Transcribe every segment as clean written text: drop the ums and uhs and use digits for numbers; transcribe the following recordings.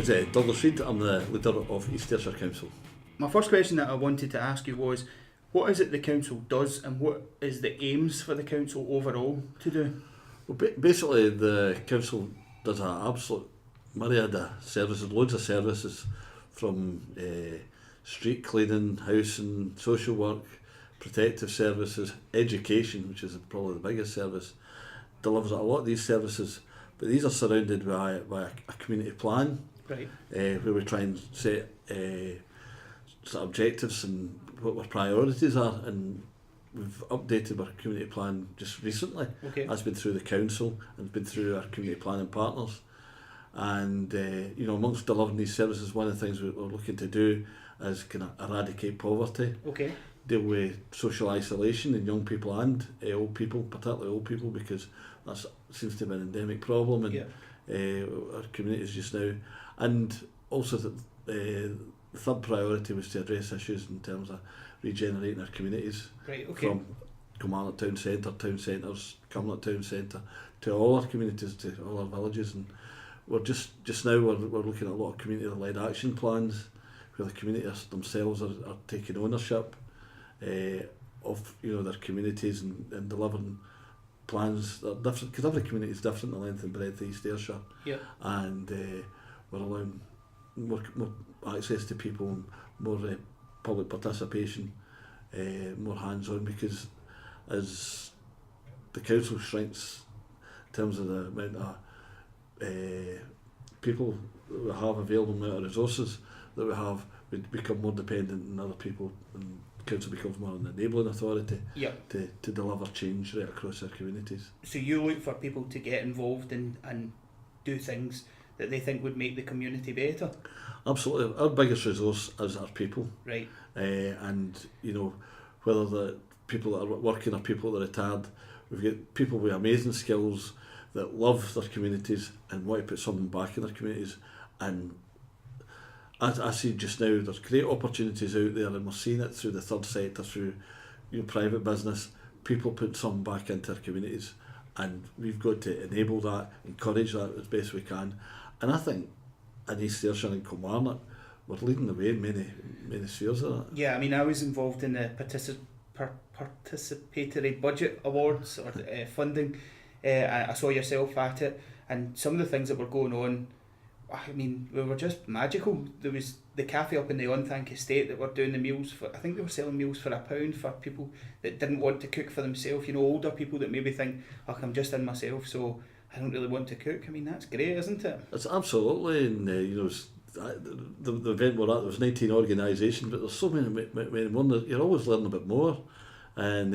name's Douglas Reid. I'm the leader of East Ayrshire Council. My first question that I wanted to ask you was, what is it the council does and what is the aims for the council overall to do? Well, basically the council does an absolute myriad of services, loads of services, from street cleaning, housing, social work, protective services, education, which is probably the biggest service, delivers a lot of these services, but these are surrounded by a community plan, right, where we try and set sort of objectives and what our priorities are, and we've updated our community plan just recently. Okay. That's been through the council and been through our community planning partners. And amongst delivering these services, one of the things we're looking to do is kind of eradicate poverty, okay, deal with social isolation in young people and old people, particularly old people, because that seems to be an endemic problem in our communities just now. And also the third priority was to address issues in terms of regenerating our communities, right, okay, from Kilmarnock town centres, Cumnock town centre, to all our communities, to all our villages. And we're just now we're looking at a lot of community-led action plans where the communities themselves are taking ownership of their communities and delivering plans that are different, because every community is different in length and breadth of East Ayrshire. yeah, And we're allowing more access to people, more public participation, more hands-on, because as the council shrinks in terms of the amount of people that we have, available amount of resources that we have, we become more dependent on other people, and the council becomes more an enabling authority yeah. to deliver change right across our communities. So you look for people to get involved and do things that they think would make the community better? Absolutely. Our biggest resource is our people. Right. And whether the people that are working or people that are retired, we've got people with amazing skills that love their communities and want to put something back in their communities. And as I see just now, there's great opportunities out there, and we're seeing it through the third sector, through private business, people putting something back into their communities, and we've got to enable that, encourage that as best we can. And I think in East Ayrshire and Kilmarnock, we're leading the way in many spheres of that. Yeah, I mean, I was involved in the participatory budget awards or funding. I saw yourself at it, and some of the things that were going on, I mean, we were just magical. There was the cafe up in the Onthank estate that were doing the meals for, I think they were selling meals for £1 for people that didn't want to cook for themselves, older people that maybe think, oh, I'm just in myself, so I don't really want to cook. I mean, that's great, isn't it? It's absolutely, and the event we're at, there was 19 organisations, but there's so many more. You're always learning a bit more, and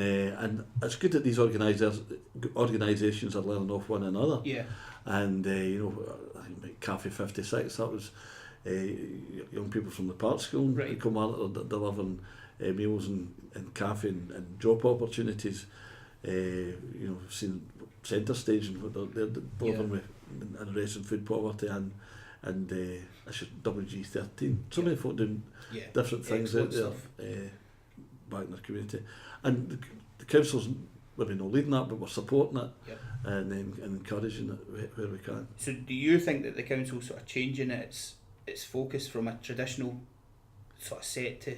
it's good that these organisations are learning off one another. Yeah. And I think Cafe 56, that was young people from the Park School, right, in Kilmarnock, delivering meals and cafe and job opportunities. Seen Centre Stage, and they're delivering with and addressing food poverty, and I should WG13. So many folk doing different things out there back in their community, and the council's maybe not leading that, but we're supporting it, and encouraging it where we can. So do you think that the council's sort of changing its focus from a traditional sort of set to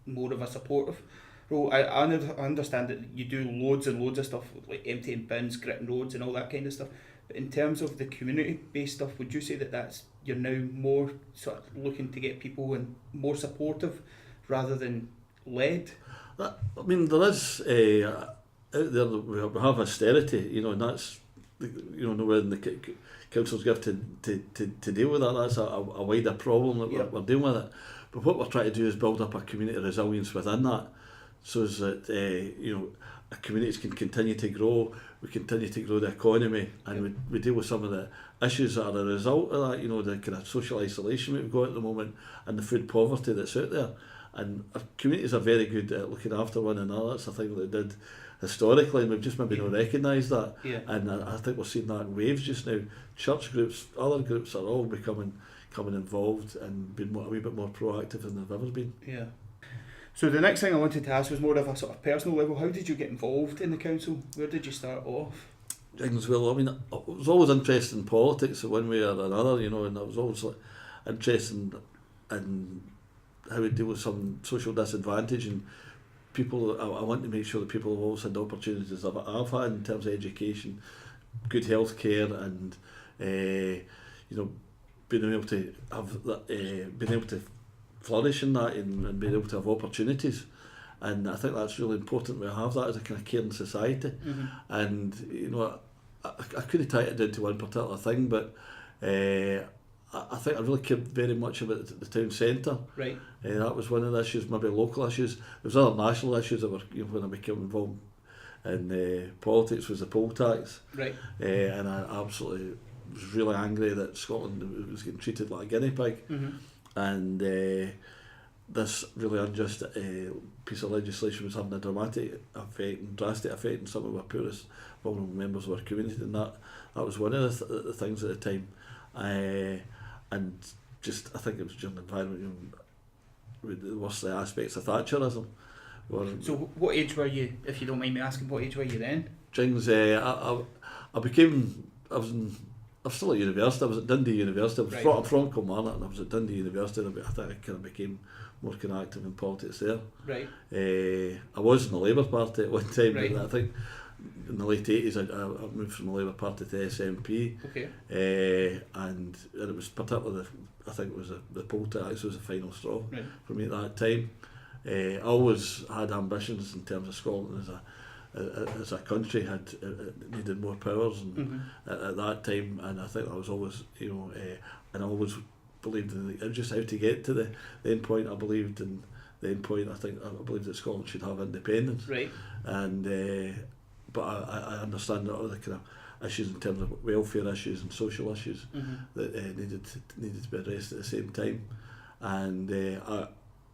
more of a supportive role? I understand that you do loads and loads of stuff like emptying bins, gritting roads and all that kind of stuff, but in terms of the community-based stuff, would you say that you're now more sort of looking to get people and more supportive rather than led? I mean, there is out there we have austerity, and that's nowhere in the council's gift to deal with that. That's a wider problem that we're dealing with it. But what we're trying to do is build up a community resilience within that, so that our communities can continue to grow, we continue to grow the economy, and we deal with some of the issues that are a result of that, the kind of social isolation we've got at the moment and the food poverty that's out there. And our communities are very good at looking after one another. That's a thing that they did historically, and we've just maybe not recognised that. Yeah. And I think we're seeing that in waves just now. Church groups, other groups are all becoming involved and being a wee bit more proactive than they've ever been. Yeah. So the next thing I wanted to ask was more of a sort of personal level. How did you get involved in the council? Where did you start off? Well, I mean, I was always interested in politics in one way or another, and I was always interest in how we deal with some social disadvantage, and people. I want to make sure that people have always had the opportunities that I've had in terms of education, good health care, and being able to have that, being able to flourish in that, and being able to have opportunities. And I think that's really important. We have that as a kind of caring society. And I couldn't tie it down to one particular thing, but I think I really cared very much about the town centre. Right. That was one of the issues, maybe local issues. There was other national issues that were, when I became involved in politics, was the poll tax. Right. And I absolutely was really angry that Scotland was getting treated like a guinea pig. And this really unjust piece of legislation was having a dramatic effect and drastic effect on some of our poorest vulnerable members of our community, and that was one of the things at the time. And just, I think it was during the environment, with the worst aspects of Thatcherism. So what age were you, if you don't mind me asking, what age were you then? Things, I was still at university. I was at Dundee University. I'm from Kilmarnock, and I was at Dundee University, and I think I kind of became more kind of active in politics there. Right. I was in the Labour Party at one time, right. but I think in the late 80s I moved from the Labour Party to SNP. Okay. And it was particularly, I think it was the poll tax was the final straw right. for me at that time. I always had ambitions in terms of Scotland as a country had needed more powers, and at that time, and I think I was always, and I always believed in just how to get to the end point. I believed in the end point. I believed that Scotland should have independence. Right. And but I understand that other kind of issues in terms of welfare issues and social issues that needed to be addressed at the same time. And I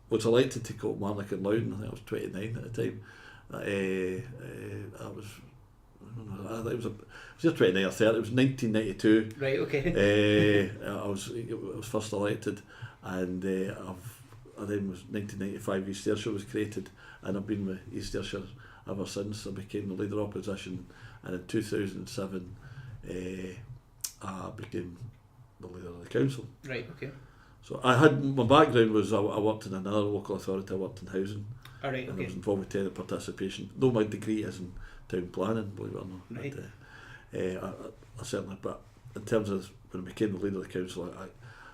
was elected to Kilmarnock and Loudon. I think I was 29 at the time. I was, I don't know, I think it was either 29 or 30. It was 1992. Right. Okay. I was first elected, and then was 1995. East Ayrshire was created, and I've been with East Ayrshire ever since. I became the leader of opposition, and in 2007, I became the leader of the council. Right. Okay. So my background was I worked in another local authority. I worked in housing. All right. And Okay. I was involved with tenant participation, though my degree is in town planning, believe it or not. Right. But, I certainly, but in terms of when I became the leader of the council,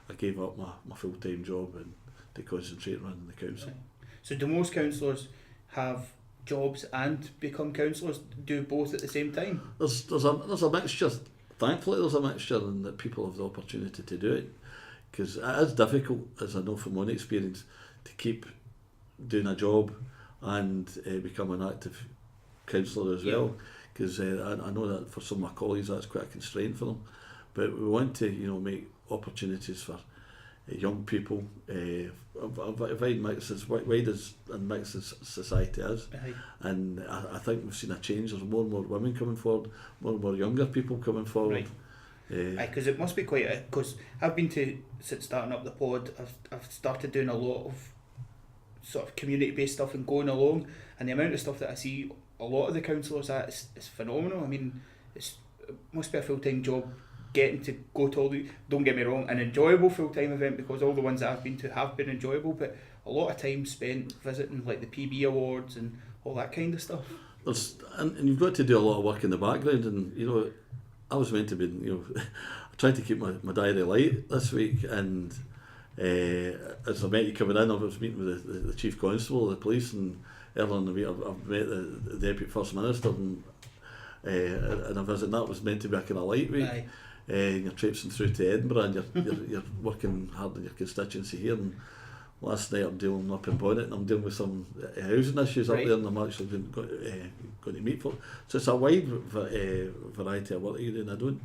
I gave up my full-time job and to concentrate on running the council. Right. So do most councillors have jobs and become councillors, do both at the same time? There's a mixture. Thankfully, there's a mixture, and that people have the opportunity to do it, because it is difficult, as I know from my own experience, to keep doing a job and become an active councillor as well, because I know that for some of my colleagues that's quite a constraint for them, but we want to make opportunities for young people, a wide mix, as wide as and mixed as society is. Right. And I think we've seen a change. There's more and more women coming forward, more and more younger people coming forward. Right. Because it must be quite because I've been since starting up the pod, I've started doing a lot of sort of community-based stuff and going along, and the amount of stuff that I see a lot of the councillors at is phenomenal. I mean, it must be a full-time job getting to go to all the, don't get me wrong, an enjoyable full-time event, because all the ones that I've been to have been enjoyable, but a lot of time spent visiting like the PB awards and all that kind of stuff. And you've got to do a lot of work in the background, and I was meant to be I tried to keep my diary light this week, and as I met you coming in, I was meeting with the Chief Constable of the police, and earlier in the week I've met the Deputy First Minister, and a visit that was meant to be a kind of light week. Aye. You're traipsing through to Edinburgh, and you're working hard in your constituency here, and last night I'm dealing up in Bonnet, and I'm dealing with some housing issues up there, and I'm actually going to meet folk. So it's a wide variety of work you do, and I don't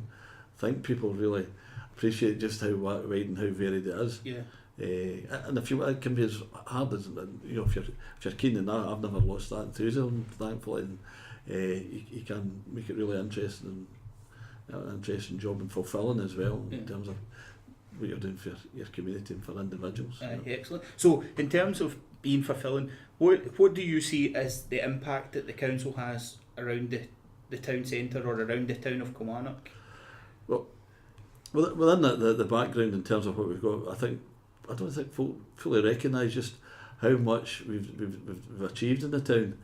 think people really appreciate just how wide and how varied it is. Yeah. And it can be as hard as if you're keen in that. I've never lost that enthusiasm, thankfully, and you can make it really interesting and an interesting job and fulfilling as well, in terms of what you're doing for your community and for individuals. Excellent. So in terms of being fulfilling, what do you see as the impact that the council has around the town centre or around the town of Kilmarnock? Well, within the background in terms of what we've got, I don't think folk fully recognise just how much we've achieved in the town.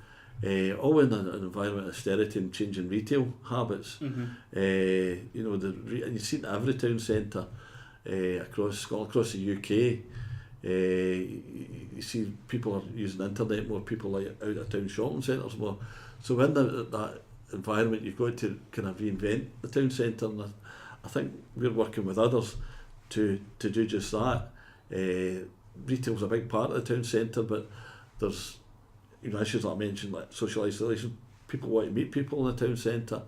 All in an environment of austerity and changing retail habits. You know, and you see it in every town centre across Scotland, across the UK. You see people are using the internet more, people like out of town shopping centres more. So in that environment, you've got to kind of reinvent the town centre, and I think we're working with others to do just that. Retail's a big part of the town centre, but there's, you know, issues like I mentioned, like social isolation. People want to meet people in the town centre,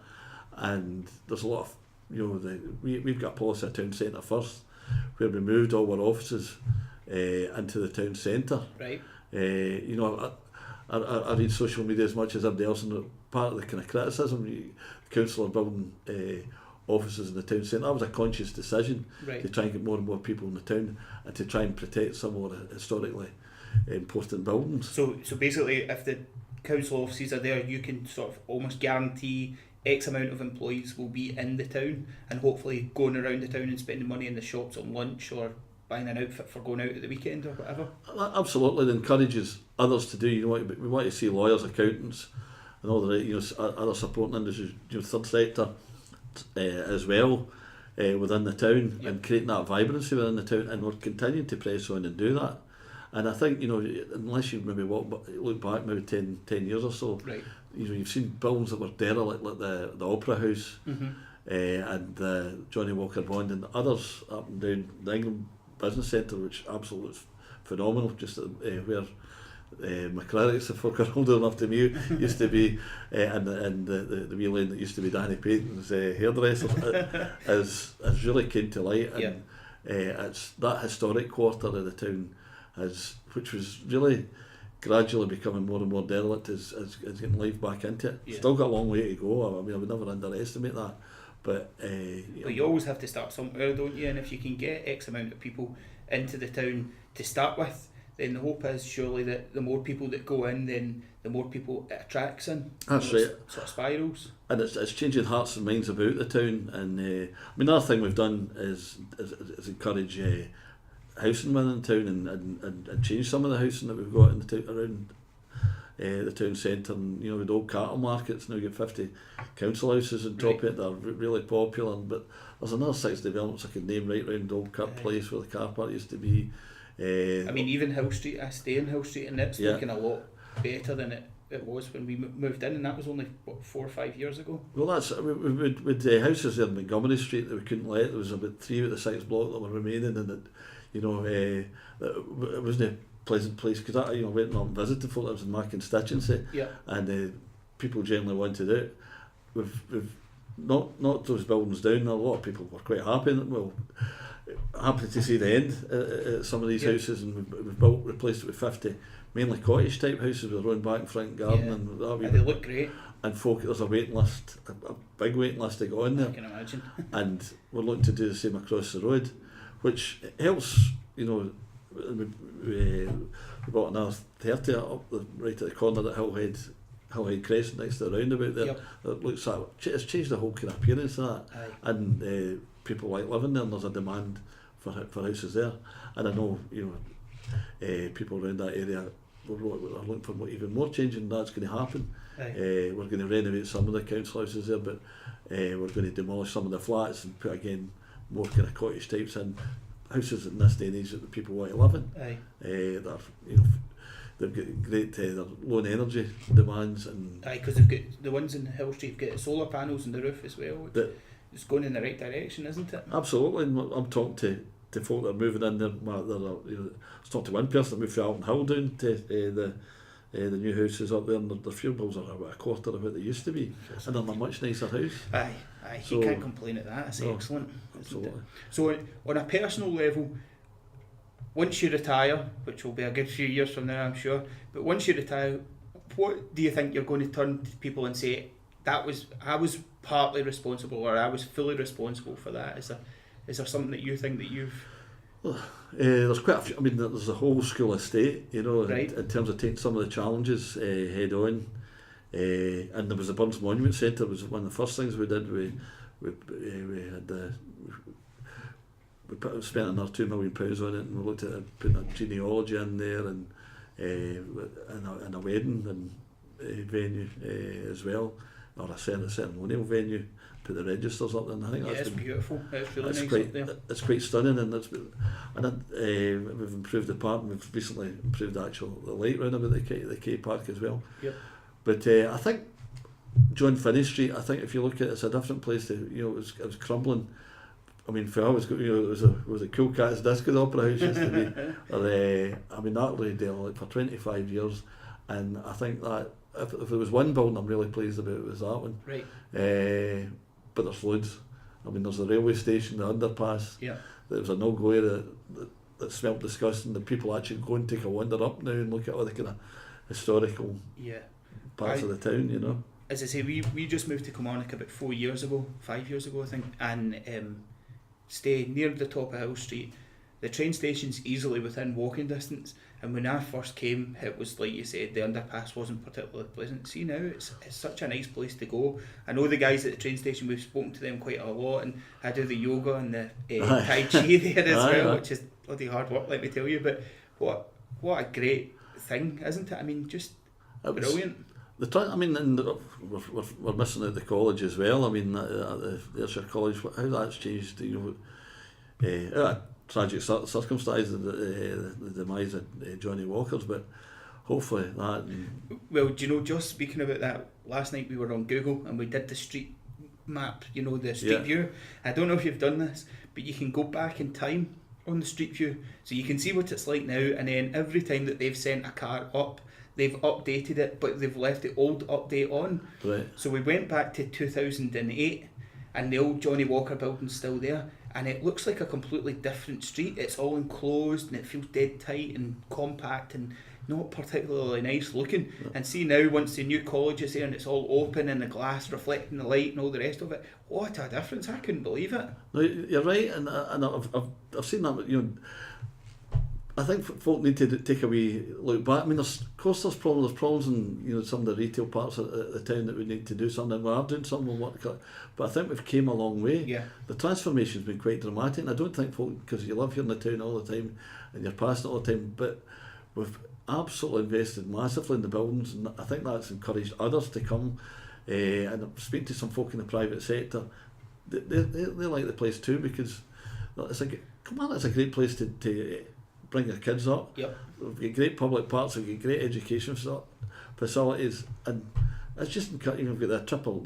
and there's a lot of, you know, we've got a policy of town centre first, where we moved all our offices into the town centre. Right. You know, I read social media as much as everybody else, and part of the kind of criticism, the council are building offices in the town centre. That was a conscious decision, right, to try and get more and more people in the town, and to try and protect some more historically important buildings. So basically, if the council offices are there, you can sort of almost guarantee X amount of employees will be in the town, and hopefully going around the town and spending money in the shops on lunch or buying an outfit for going out at the weekend or whatever. Absolutely, it encourages others to do. You know, we want to see lawyers, accountants, and all the, you know, other supporting industries, you know, third sector as well within the town, yep, and creating that vibrancy within the town, and we're continuing to press on and do that. And I think, you know, unless you maybe look back maybe 10 years or so, right, you know, you've seen buildings that were derelict, like the Opera House, and Johnny Walker Bond, and others up and down the England Business Centre, which absolutely phenomenal, just where McClarrick's, if folk are old enough to me, used to be, and the wee lane that used to be Danny Payton's hairdresser, has really came to light, and yep, it's that historic quarter of the town, which was really gradually becoming more and more derelict, is getting life back into it. Yeah. Still got a long way to go. I mean, I would never underestimate that. But you always have to start somewhere, don't you? And if you can get X amount of people into the town to start with, then the hope is surely that the more people that go in, then the more people it attracts in. That's right. Sort of spirals. And it's changing hearts and minds about the town. And I mean, another thing we've done is encourage housing within the town, and change some of the housing that we've got in the town, around the town centre. And you know, with old cattle markets now, you get 50 council houses on top of it that are really popular. But there's another 6 developments I could name right round Old Kirk Place, where the car park used to be. I mean, even Hill Street, I stay in Hill Street, and it's yeah, looking a lot better than it was when we moved in, and that was only, what, 4 or 5 years ago? Well, that's with houses there in Montgomery Street that we couldn't let. There was about 3 out of the 6 blocks that were remaining, and it, you know, it wasn't a pleasant place, because I, you know, went and visited folk that was in my constituency, yeah, and people generally wanted it. We've not those buildings down. A lot of people were quite happy. Well, happy to see the end at some of these, yeah, houses, and we've replaced it with 50 mainly cottage type houses with their own back and front garden, yeah, and that they look great. And folk, there's a waiting list, a big waiting list to go in there. I can imagine. And we're looking to do the same across the road, which helps. You know, we bought another 30 up right at the corner at Hillhead Crescent, next to the roundabout there. Yep. It looks like it's changed the whole kind of appearance of that. Aye. And people like living there, and there's a demand for houses there. And I know, you know, people around that area are looking for even more change, and that's going to happen. We're going to renovate some of the council houses there, but we're going to demolish some of the flats and put again more kind of cottage types in, houses in this day and age that the people want to live in. They're, you know, they've got great they're low in energy demands, and because they've got the ones in Hill Street have got solar panels on the roof as well. It's going in the right direction, isn't it? Absolutely. And I'm talking to folk that are moving in there. You know, I was talking to one person that moved from Alton Hill down to the new houses up there, and their fuel bills are about a quarter of what they used to be, and they're in a much nicer house. So, you can't complain at that. It's excellent. Absolutely. So on a personal level, once you retire, which will be a good few years from now, I'm sure, but once you retire, what do you think you're going to turn to people and say, I was partly responsible, or I was fully responsible for that? Is there something that you think that you've... There's quite a few. I mean, there's a whole school of state, you know, right, in terms of taking some of the challenges head on. And there was the Burns Monument Centre was one of the first things we did. We had spent another £2 million on it, and we looked at putting a genealogy in there, and a wedding and venue as well, or a ceremonial venue. Put the registers up there, and I think it's beautiful. It's really nice quite, up there. It's quite stunning, and we've improved the park. We've recently improved the light round about the K Park as well. Yep. But I think John Finney Street, I think if you look at it, it's a different place. It was crumbling. I mean, for us, it was a Cool Cats Disco Opera House used to be. Or, I mean, that lay there like for 25 years, and I think that if there was one building I'm really pleased about, it was that one. Right. But there's loads. I mean, there's the railway station, the underpass. Yeah. There was a no-go area that smelled disgusting. The people actually go and take a wander up now and look at all the kind of historical parts of the town, you know. As I say, we just moved to Kilmarnock about 5 years ago, I think, and stay near the top of Hill Street. The train station's easily within walking distance, and when I first came, it was like you said, the underpass wasn't particularly pleasant. See, now it's such a nice place to go. I know the guys at the train station, we've spoken to them quite a lot, and I do the yoga and the Tai Chi there as well, which is bloody hard work, let me tell you, but what a great thing, isn't it? I mean, just brilliant. And we're missing out the college as well. I mean, the Ayrshire College, how that's changed, you know, tragic circumstances, the demise of Johnny Walker's, but hopefully that. Well, do you know, just speaking about that, last night we were on Google and we did the street map, you know, the street view. I don't know if you've done this, but you can go back in time on the street view, so you can see what it's like now, and then every time that they've sent a car up, they've updated it, but they've left the old update on. Right. So we went back to 2008, and the old Johnny Walker building's still there, and it looks like a completely different street. It's all enclosed, and it feels dead tight and compact and not particularly nice looking. Yeah. And see now, once the new college is there and it's all open and the glass reflecting the light and all the rest of it, what a difference! I couldn't believe it. No, you're right, and I've seen that. You know, I think folk need to take a wee look back. I mean, there's problems in, you know, some of the retail parts of the town that we need to do something. We are doing some work, but I think we've came a long way. Yeah. The transformation's been quite dramatic, and I don't think folk, because you live here in the town all the time and you're passing all the time, but we've absolutely invested massively in the buildings, and I think that's encouraged others to come. And I'm speaking to some folk in the private sector. They like the place too, because it's a great place to bring your kids up. Yep. We've got great public parks, we've got great education facilities, and it's just encouraging. We've got the triple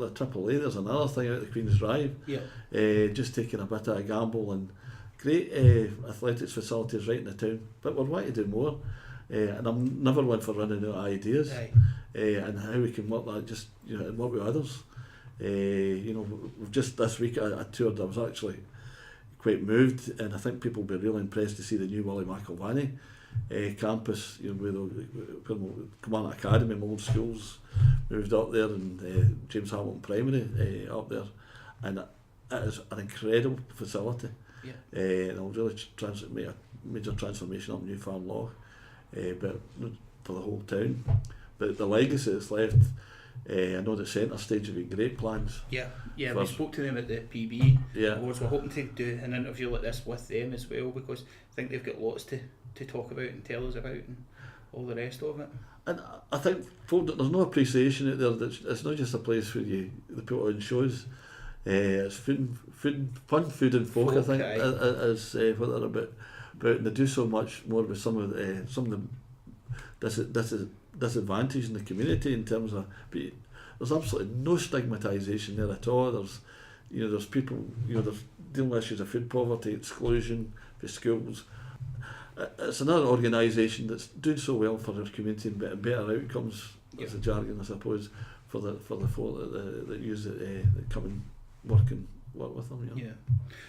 A. There's another thing out the Queen's Drive. Yep. Just taking a bit of a gamble, and great athletics facilities right in the town. But we're wanting to do more, and I'm never one for running out of ideas. Right. And how we can work that, just, you know, and work with others. You know, we've just this week I toured. I was actually quite moved, and I think people will be really impressed to see the new Willie McIlvany campus, you know, where Kilmarnock Academy, my old schools, moved up there, and James Hamilton Primary up there, and it is an incredible facility. Yeah. And it'll really make a major transformation up New Farm Law, but for the whole town. But the legacy that's left, I know the centre stage have been great plans. Yeah, we spoke to them at the PB. Yeah. We're hoping to do an interview like this with them as well, because I think they've got lots to talk about and tell us about and all the rest of it. And I think there's no appreciation out there. It's not just a place where they put on shows. It's fun, food and folk. I think is what they're about, and they do so much more with some of the disadvantage in the community in terms of. But there's absolutely no stigmatisation there at all. There's people, there's dealing with issues of food poverty, exclusion for schools. It's another organisation that's doing so well for their community and better outcomes. That's the jargon, I suppose, for the folk that use it, that come and work with them. Yeah.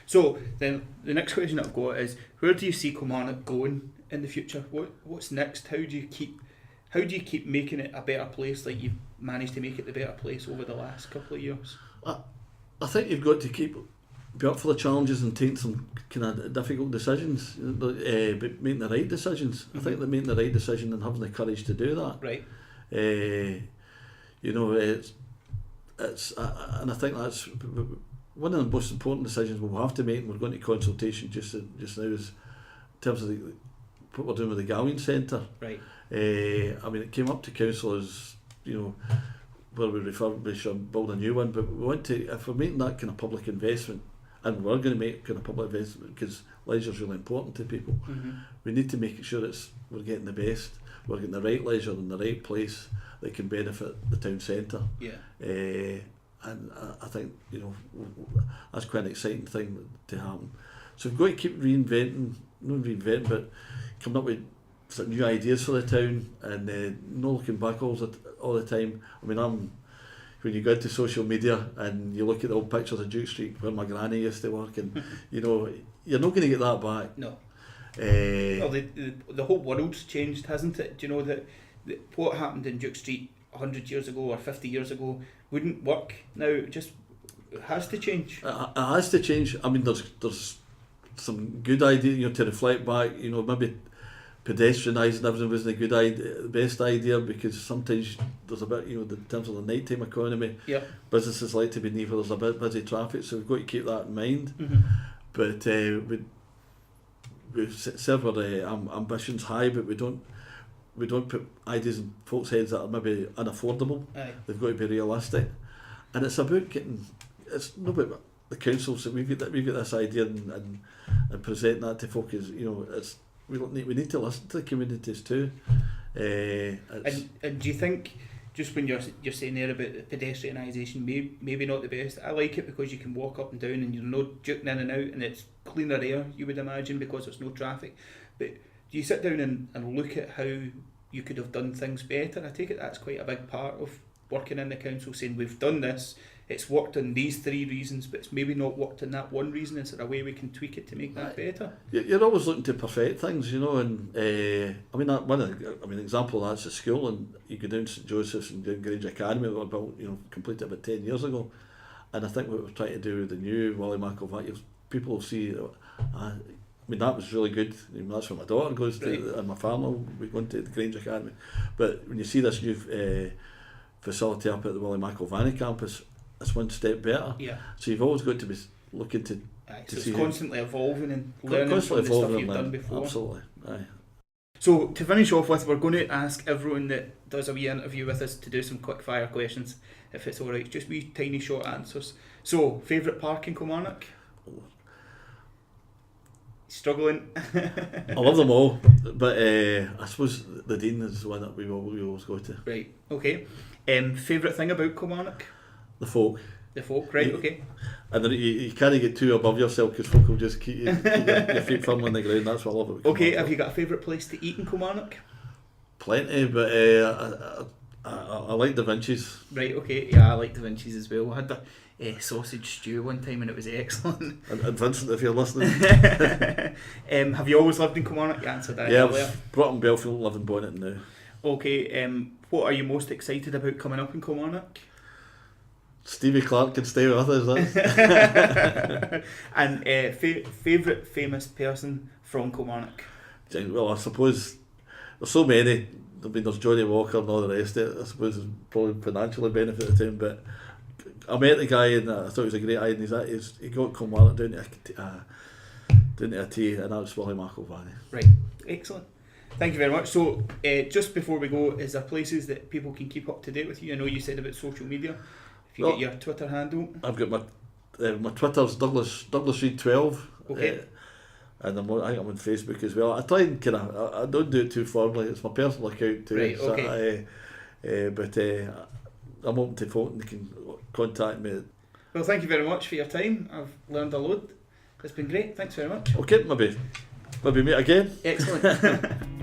So then the next question I've got is, where do you see Kilmarnock going in the future? What's next? How do you keep making it a better place, like you've managed to make it the better place over the last couple of years? I think you've got to be up for the challenges and take some kind of difficult decisions, but making the right decisions. Mm-hmm. I think that making the right decision and having the courage to do that. Right. It's and I think that's one of the most important decisions we'll have to make, and we're going to consultation just now, is in terms of what we're doing with the Galleon Centre. Right. I mean, it came up to council as, where we refurbish or build a new one, but we want to, if we're making that kind of public investment, and we're going to make kind of public investment because leisure is really important to people, we need to make sure we're getting the best, we're getting the right leisure in the right place that can benefit the town centre. Yeah. And I think, that's quite an exciting thing to happen. So we've got to keep not reinventing, but coming up with sort of new ideas for the town, and not looking back all the time. I mean, when you go into social media and you look at the old pictures of Duke Street where my granny used to work, and you're not going to get that back. No. Well, the whole world's changed, hasn't it? Do you know that what happened in Duke Street 100 years ago or 50 years ago wouldn't work now? It just has to change. It has to change. I mean, there's some good idea, to reflect back. Maybe pedestrianising everything wasn't a good idea, the best idea, because sometimes there's a bit, in terms of the nighttime economy, businesses like to be near where there's a bit busy traffic, so we've got to keep that in mind. But we've set our ambitions high, but we don't put ideas in folks' heads that are maybe unaffordable. Aye. They've got to be realistic, and it's about it's not about the council. So we've got this idea and presenting that to folk is, we need to listen to the communities too. And do you think, just when you're saying there about the pedestrianisation, maybe not the best? I like it because you can walk up and down and you're not juking in and out, and it's cleaner air, you would imagine, because there's no traffic. But do you sit down and look at how you could have done things better? I take it that's quite a big part of working in the council, saying we've done this, it's worked on these 3 reasons, but it's maybe not worked on that 1 reason. Is there a way we can tweak it to make that better? You're always looking to perfect things, and example of that's the school, and you go down to St Joseph's and down Grange Academy that were built, completed about 10 years ago, and I think what we're trying to do with the new Wally Mackelvac, people will see, that was really good. That's where my daughter goes to, and my family, we go into the Grange Academy, but when you see this new facility up at the Willie McIlvany campus, it's one step better. Yeah. So you've always got to be looking to so see it's constantly evolving and learning from the stuff you've done before. Absolutely. Aye. So to finish off with, we're going to ask everyone that does a wee interview with us to do some quick fire questions, if it's alright, just wee tiny short answers. So, favourite park in Kilmarnock? Struggling. I love them all, but I suppose the Dean is one that we always go to. Right, okay. Favourite thing about Kilmarnock? The folk. The folk, right, okay. And then you can't get too above yourself because folk will just keep your feet firm on the ground. That's what I love about Kilmarnock. Okay, have you got a favourite place to eat in Kilmarnock? Plenty, but I like Da Vinci's. Right, okay, yeah, I like Da Vinci's as well. I had the sausage stew one time and it was excellent. And Vincent, if you're listening. Have you always lived in Kilmarnock? You answered that earlier. I was brought up in Belfield, live in Bonnet now. Okay, what are you most excited about coming up in Kilmarnock? Stevie Clark can stay with us, that. And favourite famous person from Kilmarnock? Well, I suppose there's so many. I mean, there's Johnny Walker and all the rest of it. I suppose it's probably financially benefited him, but I met the guy and I thought he was a great idea. He got Kilmarnock down to a tea, and that was Willie McIlvany. Right, excellent. Thank you very much. So, just before we go, is there places that people can keep up to date with you? I know you said about social media. If you get your Twitter handle. I've got my Twitter's Douglas Reid 12. Okay. And I think I'm on Facebook as well. I try and I don't do it too formally. It's my personal account too. Right, okay. But I'm open to folk and they can contact me. Well, thank you very much for your time. I've learned a load. It's been great. Thanks very much. Okay, maybe meet again. Excellent.